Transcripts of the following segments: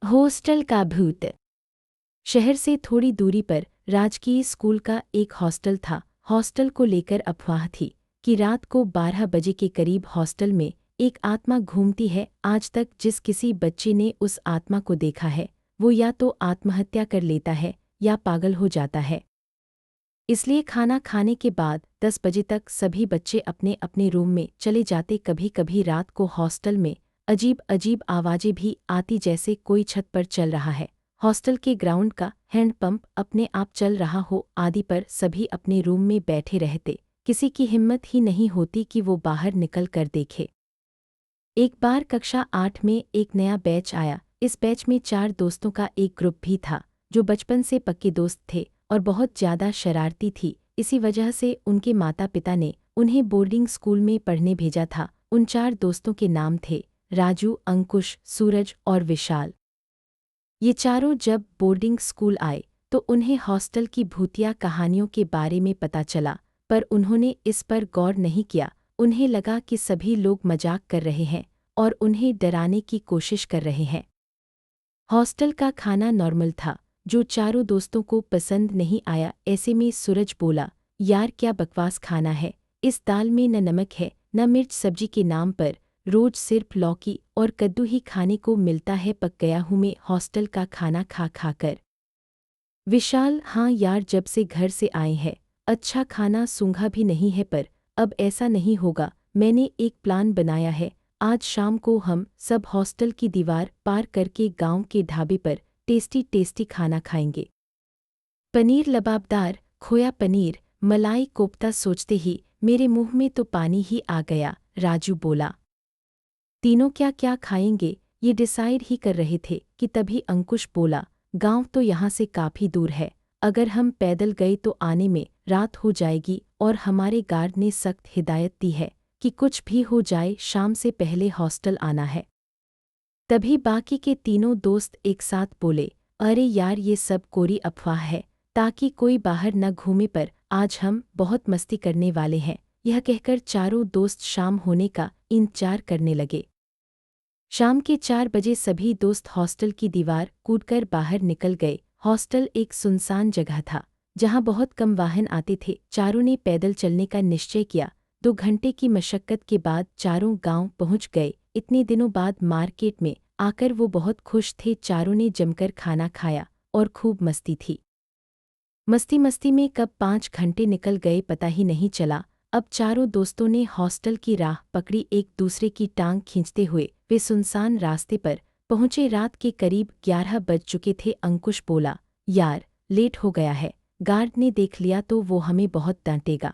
Hostel का भूत। शहर से थोड़ी दूरी पर राजकीय स्कूल का एक हॉस्टल था। हॉस्टल को लेकर अफवाह थी कि रात को 12 बजे के करीब हॉस्टल में एक आत्मा घूमती है। आज तक जिस किसी बच्चे ने उस आत्मा को देखा है वो या तो आत्महत्या कर लेता है या पागल हो जाता है। इसलिए खाना खाने के बाद 10 बजे तक सभी बच्चे अपने अपने रूम में चले जाते। कभी कभी रात को हॉस्टल में अजीब अजीब आवाज़ें भी आती, जैसे कोई छत पर चल रहा है, हॉस्टल के ग्राउंड का हैंडपंप अपने आप चल रहा हो आदि। पर सभी अपने रूम में बैठे रहते, किसी की हिम्मत ही नहीं होती कि वो बाहर निकल कर देखे। एक बार कक्षा 8 में एक नया बैच आया। इस बैच में 4 दोस्तों का एक ग्रुप भी था जो बचपन से पक्के दोस्त थे और बहुत ज़्यादा शरारती थी। इसी वजह से उनके माता पिता ने उन्हें बोर्डिंग स्कूल में पढ़ने भेजा था। उन 4 दोस्तों के नाम थे राजू, अंकुश, सूरज और विशाल। ये चारों जब बोर्डिंग स्कूल आए तो उन्हें हॉस्टल की भूतिया कहानियों के बारे में पता चला, पर उन्होंने इस पर गौर नहीं किया। उन्हें लगा कि सभी लोग मजाक कर रहे हैं और उन्हें डराने की कोशिश कर रहे हैं। हॉस्टल का खाना नॉर्मल था, जो चारों दोस्तों को पसंद नहीं आया। ऐसे में सूरज बोला, यार क्या बकवास खाना है, इस दाल में न नमक है न मिर्च, सब्जी के नाम पर रोज सिर्फ लौकी और कद्दू ही खाने को मिलता है, पक गया हूँ मैं हॉस्टल का खाना खा खा कर। विशाल, हाँ यार, जब से घर से आए हैं अच्छा खाना सूंघा भी नहीं है, पर अब ऐसा नहीं होगा। मैंने एक प्लान बनाया है, आज शाम को हम सब हॉस्टल की दीवार पार करके गांव के ढाबे पर टेस्टी टेस्टी खाना खाएंगे। पनीर लबाबदार, खोया पनीर, मलाई कोफ्ता, सोचते ही मेरे मुंह में तो पानी ही आ गया। राजू बोला, तीनों क्या क्या खाएंगे ये डिसाइड ही कर रहे थे कि तभी अंकुश बोला, गांव तो यहाँ से काफ़ी दूर है, अगर हम पैदल गए तो आने में रात हो जाएगी और हमारे गार्ड ने सख्त हिदायत दी है कि कुछ भी हो जाए शाम से पहले हॉस्टल आना है। तभी बाकी के तीनों दोस्त एक साथ बोले, अरे यार ये सब कोरी अफवाह है ताकि कोई बाहर न घूमे, पर आज हम बहुत मस्ती करने वाले हैं। यह कहकर चारों दोस्त शाम होने का इंतजार करने लगे। शाम के 4 बजे सभी दोस्त हॉस्टल की दीवार कूदकर बाहर निकल गए। हॉस्टल एक सुनसान जगह था जहां बहुत कम वाहन आते थे। चारों ने पैदल चलने का निश्चय किया। 2 घंटे की मशक्कत के बाद चारों गांव पहुंच गए। इतने दिनों बाद मार्केट में आकर वो बहुत खुश थे। चारों ने जमकर खाना खाया और खूब मस्ती थी। मस्ती मस्ती में कब 5 घंटे निकल गए पता ही नहीं चला। अब चारों दोस्तों ने हॉस्टल की राह पकड़ी, एक दूसरे की टांग खींचते हुए वे सुनसान रास्ते पर पहुंचे। रात के करीब 11 बज चुके थे। अंकुश बोला, यार लेट हो गया है, गार्ड ने देख लिया तो वो हमें बहुत डांटेगा।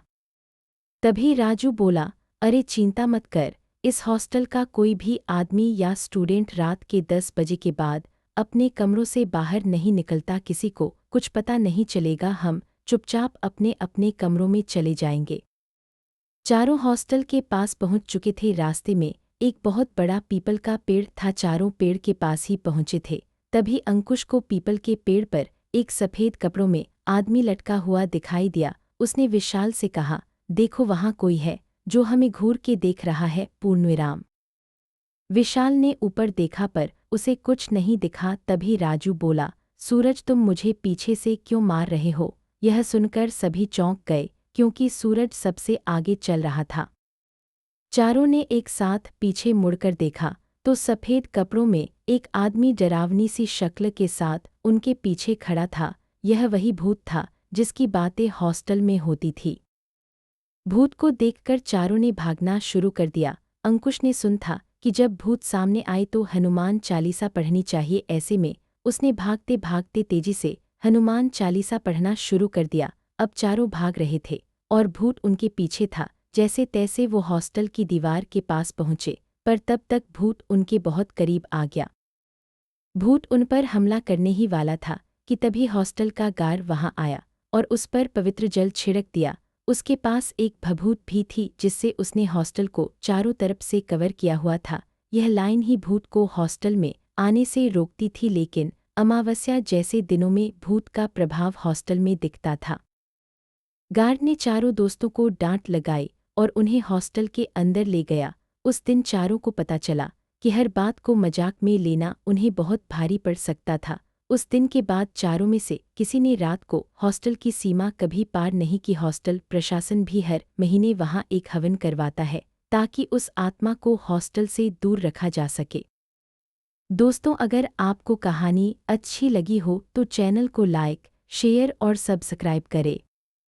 तभी राजू बोला, अरे चिंता मत कर, इस हॉस्टल का कोई भी आदमी या स्टूडेंट रात के 10 बजे के बाद अपने कमरों से बाहर नहीं निकलता, किसी को कुछ पता नहीं चलेगा, हम चुपचाप अपने अपने कमरों में चले जाएंगे। चारों हॉस्टल के पास पहुंच चुके थे। रास्ते में एक बहुत बड़ा पीपल का पेड़ था। चारों पेड़ के पास ही पहुंचे थे, तभी अंकुश को पीपल के पेड़ पर एक सफ़ेद कपड़ों में आदमी लटका हुआ दिखाई दिया। उसने विशाल से कहा, देखो वहाँ कोई है जो हमें घूर के देख रहा है। पूर्णविराम। विशाल ने ऊपर देखा पर उसे कुछ नहीं दिखा। तभी राजू बोला, सूरज तुम मुझे पीछे से क्यों मार रहे हो? यह सुनकर सभी चौंक गए क्योंकि सूरज सबसे आगे चल रहा था। चारों ने एक साथ पीछे मुड़कर देखा तो सफ़ेद कपड़ों में एक आदमी डरावनी सी शक्ल के साथ उनके पीछे खड़ा था। यह वही भूत था जिसकी बातें हॉस्टल में होती थी। भूत को देखकर चारों ने भागना शुरू कर दिया। अंकुश ने सुन था कि जब भूत सामने आए तो हनुमान चालीसा पढ़नी चाहिए। ऐसे में उसने भागते भागते तेजी से हनुमान चालीसा पढ़ना शुरू कर दिया। अब चारों भाग रहे थे और भूत उनके पीछे था। जैसे तैसे वो हॉस्टल की दीवार के पास पहुंचे, पर तब तक भूत उनके बहुत करीब आ गया। भूत उन पर हमला करने ही वाला था कि तभी हॉस्टल का गार्ड वहां आया और उस पर पवित्र जल छिड़क दिया। उसके पास एक भभूत भी थी जिससे उसने हॉस्टल को चारों तरफ से कवर किया हुआ था। यह लाइन ही भूत को हॉस्टल में आने से रोकती थी, लेकिन अमावस्या जैसे दिनों में भूत का प्रभाव हॉस्टल में दिखता था। गार्ड ने चारों दोस्तों को डांट लगाई और उन्हें हॉस्टल के अंदर ले गया। उस दिन चारों को पता चला कि हर बात को मजाक में लेना उन्हें बहुत भारी पड़ सकता था। उस दिन के बाद चारों में से किसी ने रात को हॉस्टल की सीमा कभी पार नहीं की। हॉस्टल प्रशासन भी हर महीने वहां एक हवन करवाता है ताकि उस आत्मा को हॉस्टल से दूर रखा जा सके। दोस्तों, अगर आपको कहानी अच्छी लगी हो तो चैनल को लाइक, शेयर और सब्सक्राइब करें।